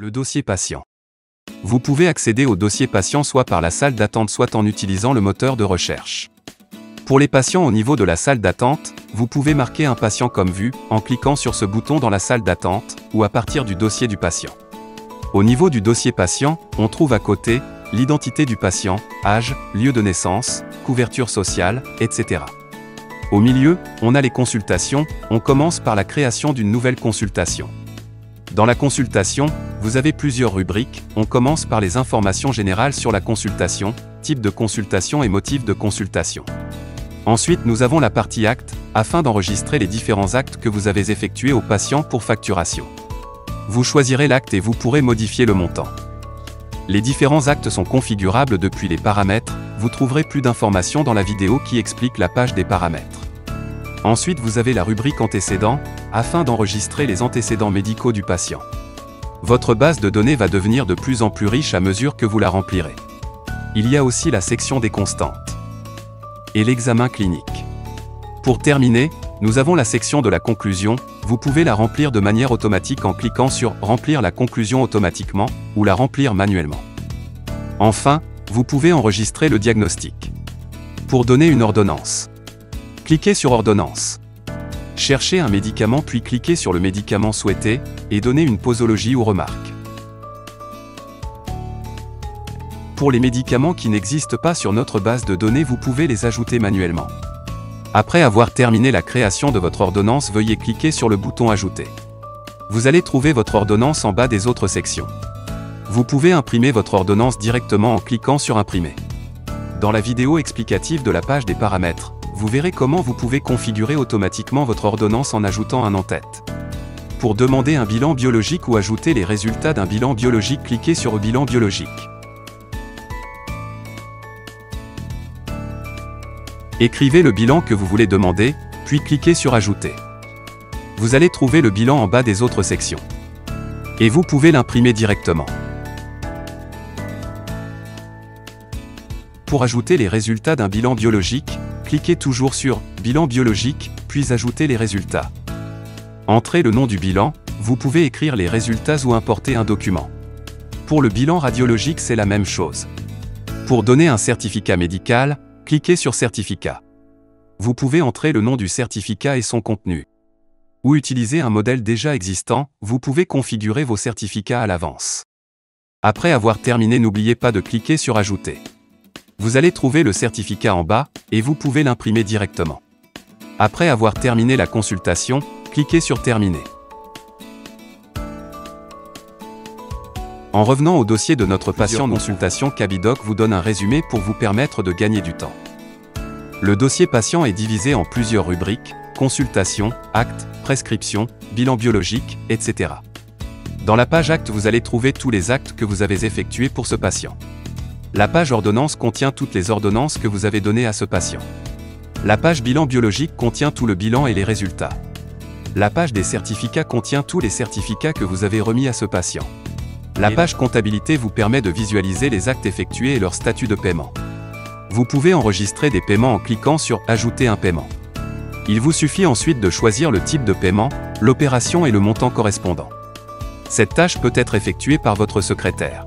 Le dossier patient. Vous pouvez accéder au dossier patient soit par la salle d'attente soit en utilisant le moteur de recherche. Pour les patients au niveau de la salle d'attente, vous pouvez marquer un patient comme vu, en cliquant sur ce bouton dans la salle d'attente, ou à partir du dossier du patient. Au niveau du dossier patient, on trouve à côté, l'identité du patient, âge, lieu de naissance, couverture sociale, etc. Au milieu, on a les consultations, on commence par la création d'une nouvelle consultation. Dans la consultation, vous avez plusieurs rubriques, on commence par les informations générales sur la consultation, type de consultation et motif de consultation. Ensuite nous avons la partie actes, afin d'enregistrer les différents actes que vous avez effectués au patient pour facturation. Vous choisirez l'acte et vous pourrez modifier le montant. Les différents actes sont configurables depuis les paramètres, vous trouverez plus d'informations dans la vidéo qui explique la page des paramètres. Ensuite vous avez la rubrique antécédents, afin d'enregistrer les antécédents médicaux du patient. Votre base de données va devenir de plus en plus riche à mesure que vous la remplirez. Il y a aussi la section des constantes. Et l'examen clinique. Pour terminer, nous avons la section de la conclusion, vous pouvez la remplir de manière automatique en cliquant sur « Remplir la conclusion automatiquement » ou la remplir manuellement. Enfin, vous pouvez enregistrer le diagnostic. Pour donner une ordonnance. Cliquez sur Ordonnance. Cherchez un médicament puis cliquez sur le médicament souhaité, et donnez une posologie ou remarque. Pour les médicaments qui n'existent pas sur notre base de données, vous pouvez les ajouter manuellement. Après avoir terminé la création de votre ordonnance, veuillez cliquer sur le bouton Ajouter. Vous allez trouver votre ordonnance en bas des autres sections. Vous pouvez imprimer votre ordonnance directement en cliquant sur Imprimer. Dans la vidéo explicative de la page des paramètres, vous verrez comment vous pouvez configurer automatiquement votre ordonnance en ajoutant un en-tête. Pour demander un bilan biologique ou ajouter les résultats d'un bilan biologique, cliquez sur Bilan biologique. Écrivez le bilan que vous voulez demander, puis cliquez sur Ajouter. Vous allez trouver le bilan en bas des autres sections. Et vous pouvez l'imprimer directement. Pour ajouter les résultats d'un bilan biologique, cliquez toujours sur « Bilan biologique », puis ajoutez les résultats. Entrez le nom du bilan, vous pouvez écrire les résultats ou importer un document. Pour le bilan radiologique, c'est la même chose. Pour donner un certificat médical, cliquez sur « Certificat ». Vous pouvez entrer le nom du certificat et son contenu. Ou utiliser un modèle déjà existant, vous pouvez configurer vos certificats à l'avance. Après avoir terminé, n'oubliez pas de cliquer sur « Ajouter ». Vous allez trouver le certificat en bas, et vous pouvez l'imprimer directement. Après avoir terminé la consultation, cliquez sur Terminer. En revenant au dossier de notre patient, consultation Cabidoc vous donne un résumé pour vous permettre de gagner du temps. Le dossier patient est divisé en plusieurs rubriques, consultation, actes, prescription, bilan biologique, etc. Dans la page actes, vous allez trouver tous les actes que vous avez effectués pour ce patient. La page ordonnance contient toutes les ordonnances que vous avez données à ce patient. La page bilan biologique contient tout le bilan et les résultats. La page des certificats contient tous les certificats que vous avez remis à ce patient. La page comptabilité vous permet de visualiser les actes effectués et leur statut de paiement. Vous pouvez enregistrer des paiements en cliquant sur « Ajouter un paiement ». Il vous suffit ensuite de choisir le type de paiement, l'opération et le montant correspondant. Cette tâche peut être effectuée par votre secrétaire.